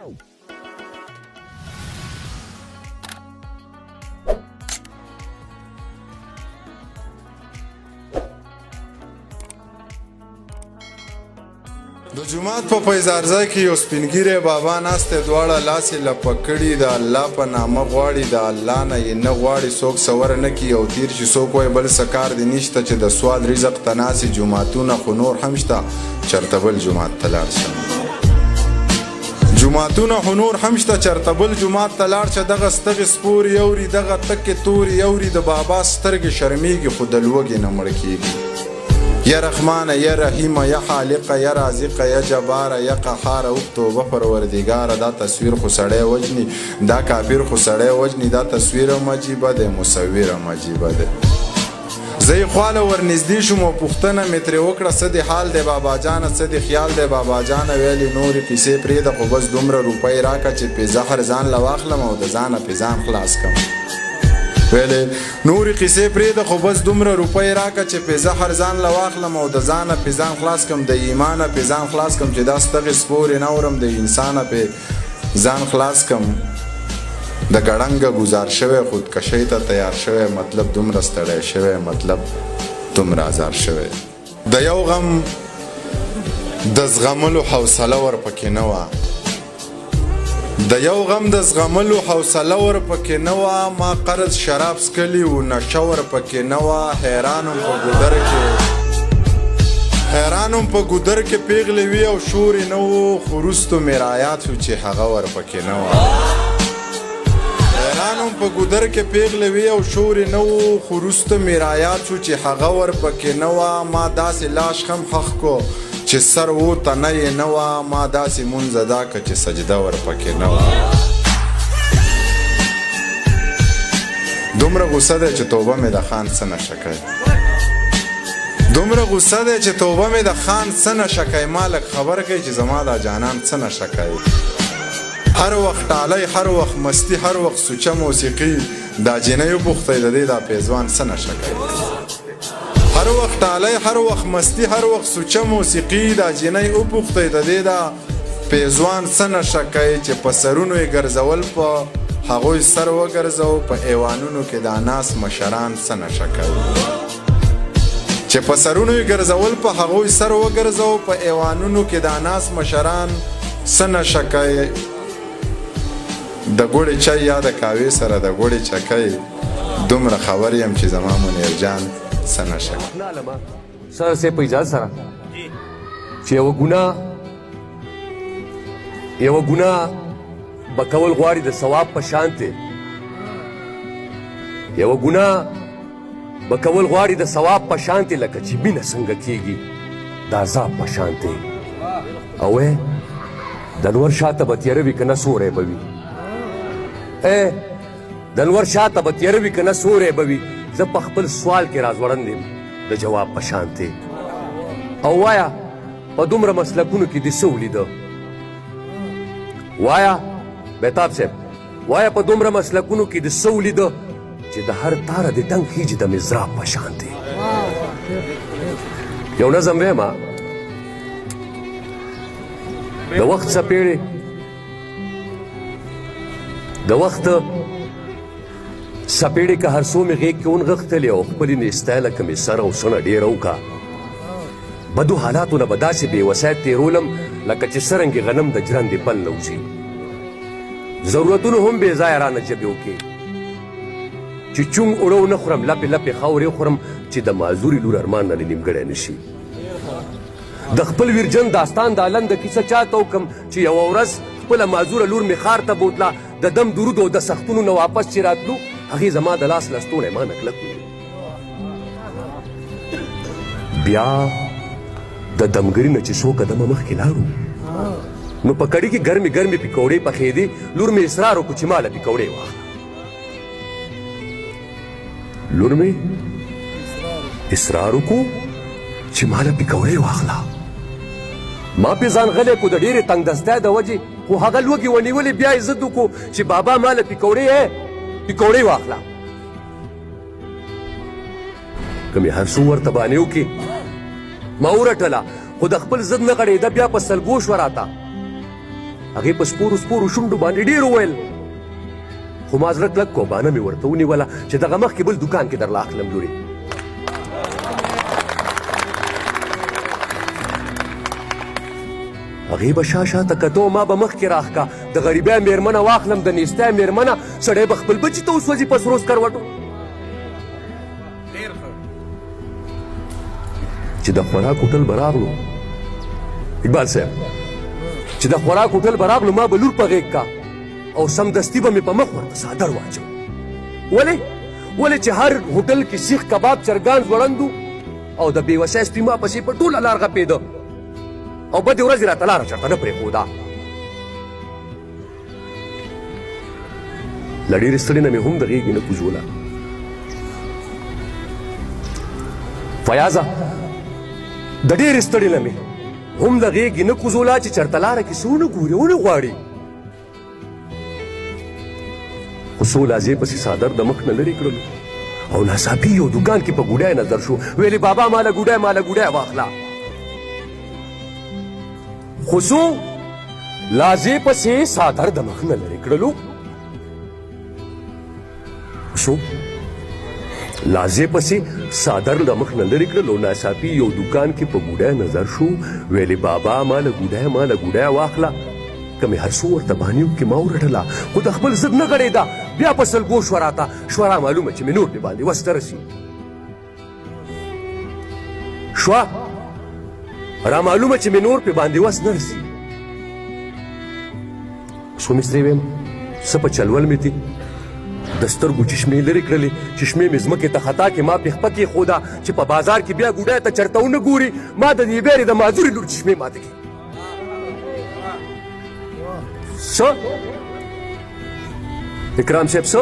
د جومات په فیضارزه کې یو سپینګیری بابا ناست دی، دواړه لاس یې لپه کړي، د الله په نامه غواړي، د الله نه یې نه غواړي څوک سوره نه کړي او تیر شي. څوک وایي بل څه کار دې نشته چې د سوال رزق ته ناست جوماتونه خو نور هم شته، چېرته بل جومات ته لاړ شه. جوماتونه خو نور هم شته، چېرته بل جومات ته لاړ شه. دغه ستغې سپورې اوري، دغه تکې تورې اوري، د بابا سترګې شرمېږي خو د لوږې نه مړ کېږي. یا رحمانه یا رحیمه یا خالقه یا رازقه یا جباره یا قهاره اوکتوبه پروردګاره. دا تصویر خو سړی وجني، دا کافر خو سړی وجني، دا تصویر هم عجیبه دی، مصور هم عجیبه دی. زه یې خواله ورنږدې شوم او پوښتنه مې ترې وکړه څه دې حال دی بابا جانه، څه دې خیال دی بابا جانه. ویلې نورې کیسې پرېږده خو بس دومره روپۍ راکړه چې پې زهر ځان له واخلم او د ځانه پې ځان خلاص کړم. ویلې نورې قیسې پرېږده خو بس دومره روپۍ راکړه چې پې زهر ځان له واخلم او د ځانه پې ځان خلاص کړم، د ایمانه پې ځان خلاص کړم چې دا ستغې سپورې نه اورم، د انسانه پې ځان خلاص کړم. د ګړنګه ګزار شوی خودکشۍ ته تیار شوی، مطلب دومره ستړی شوی، مطلب دومره ازار شوی. د یو غم د زغملو حوصله ورپکې نه وه، د یو غم د زغملو حوصله ورپکې نه وه. ما قرض شراب څکلي و، نشه ورپکې نه وه. حیرانم په ګودر کې پیغلې وي او شور یې نه و، خو وروستو مې رایاد شو چې هغه ورپکې نه وه. حیرانم په ګودر کې پیغلې وي او شور یې نه و، خو وروسته مې رایاد شو چې هغه ورپکې نه وه. ما داسې لاش هم خښ کو چې سر و تنه یې نه وه، ما داسې مونځ ادا که چې سجده ورپکې نه وه. دومره غوسه دی چې توبه مې د خان څه نشه کوي، دومره غوسه دی چې توبه مې د خان څه نشه کوي. ما لږ خبر کوي چې زما دا جانان څه نشه کوي. هر وخت ټالی، هر وخت مستی، هر وخت سوچه موسیقي، دا جینۍ وپوښتئ د دې دا پیزوان څه نشه کوي. هر وخت ټالی، هر وخت مستی، هر وخت سوچه موسیقي، دا جینۍ وپوښتئ د دې دا پیزوان څه نشه کوي. چې په سرونو یې ګرځول، په هغوی سر وګرځو، په ایوانونو کې دا ناس مشران څه نشه کوي. چې په سرونو یې ګرځول، په هغوی سر وګرځو، په ایوانونو کې دا ناس مشران څه نشه کوي. د ګوړې چای یا د کاوې سره د ګوړې چکۍ، دومره خبر یم چې زما منیر جان څه نشه کوي. سر سے په اجازه سره چې یوه ګناه به کول غواړي د ثواب په شان دی، یوه ګناه به کول غواړي د ثواب په شان دی، لکه چې مینه څنګه کېږي د عذاب په شان دی. او د انور شاته به تیاره وي که نه سوری به وي، د انور شاته به تیاره وي که نه سوری به وي. زه په خپل سوال کې راځوړند یم د جواب په شانتې. او وایه په دومره مسلکونو کې دې څه ولیده؟ وایه بهتاب صاحب، وایه په دومره مسلکونو کې دې څه ولیده چې د هر تاره دې ټنګ خیجي د مضراب په شانتې. یو نظم ویم، د وخت څپېړې، د وخت سپېړې که هر څو مې غېږ کې ونغښتلې او خپلې نیستی لکه مې سر او سڼه ډېره وکړه. بدو حالاتو نه به داسې بې وسایت تېرولم لکه چې څرنګې غنم د جرندې پل نه وځي. ضرورتونو هم بې ځایه رانه جبې وکړې چې چونګ اوړه ونه خورم، لپې لپې خاورې وخورم چې د معذورې لور ارمان نه نیمګړی نه شي. د خپل ویرجن داستان د لنډه کیسه چاته وکړم چې یوه ورځ خپله معذوره لور مې ښار ته بوتله، د دم درود او د سختونو نه واپس چې راتلو، هغې زما د لاس لستوڼی ما نه کلک ونیو. بیا د دمګري نه چې څو قدمه مخکې لاړو، نو په کړي کې ګرمې ګرمې پکوړې پخېدې. لور مې اصرار وکړو چې ما له پکوړې واخله. لور مې اصرار وکړو چې ما له پکوړې واخله. ما پې ځان غلی کړو د ډېرې تنګ دستی د وجې، خو هغه لوږې ونیولې. بیا یې ضد وکړو چې بابا ما له پکوړې واخله. که مې هر څو ورته بانې وکړې ما ورټله، خو د خپل ضد نه غړېده. بیا په سلګو شوه راته هغې په سپورو سپورو شونډو باندې ډېر وویل خو ما زړه کلک کوبانه مې ورته ونیوله چې دغه مخکې بل دوکان کې درله اخلم لورې هغې به شا شاته کتو ما به مخکې راښکا د غریبۍ مېرمنه واخلم د نیستۍ مېرمنه سړی به خپل بچي ته وسوځي په سرو سکروټو چې د خوراک هوټل به راغلو اقبال صاحب چې د خوراک هوټل به راغلو ما به لور په غېږ کا او سمدستي به مې په مخ ورته څادر واچو ولې چې هر هوټل کې سیخ کباب چرګان ځوړندو او د بېوسی سپي ما پسې په ټوله لار غپېده او بدې ورځې راته لاره چېرته نه پرېښوده له ډېرې ستړې نه مې هم د غېږې نه کوزوله فیاضه د ډېرې ستړې نه مې هم د غېږې نه کوزوله چې چېرته لاره کې څه ونه ګوري ونه غواړي خو څو لازې پسې څادر د مخ نه لرې کړلو او ناڅاپي یو دوکان کې په ګوډی نظر شو ویلې بابا ماله ګوډی واخله خو څو لازې پسې څادر د مخ نه لرې کړلو شو لازې پسې څادر د مخ نه لرې کړلو ناڅاپي یو دوکان کې په ګوډی نظر شو ویلې بابا ماله ګوډی واخله که مې هر څو ورته بهانې وکړې ما ورټله خو د خپل ضد نه غړېده بیا په سلګو شوه راته شوه را معلومه چې مې نور دې باندې وس ته رسي شوه را معلومه چې مې نور پې باندې وس نه رسي څو مې سرې ویم څه په چلول مې دي د سترګو چشمې لرې کړلې چشمې مې ځمکې ته خطا کې ما پېخپه کېښوده چې په بازار کې بیا ګوډی ته چېرته ونه ګوري ما د دې بیرې د معذورې لور چشمې ماتې کړي څه اکرام صاحب څه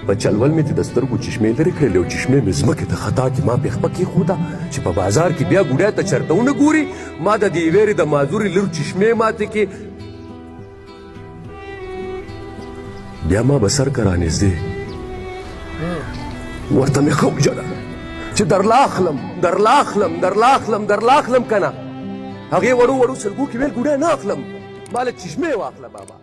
په چلول مې د سترګو چشمې لرې کړلې او چشمې مې ځمکې ته خطا کې ما پېخپه کېښوده چې په بازار کې بیا ګوډی ته چېرته ونه ګوري ما د دې ویرې د معذورې لور چشمې ماتې کړې بیا ما به سر که رانږدې ورته مې ښه وجله چې درله اخلم که نه هغې وړو سلګو کې ویل ګوډی نه اخلم ما له چشمې واخله بابا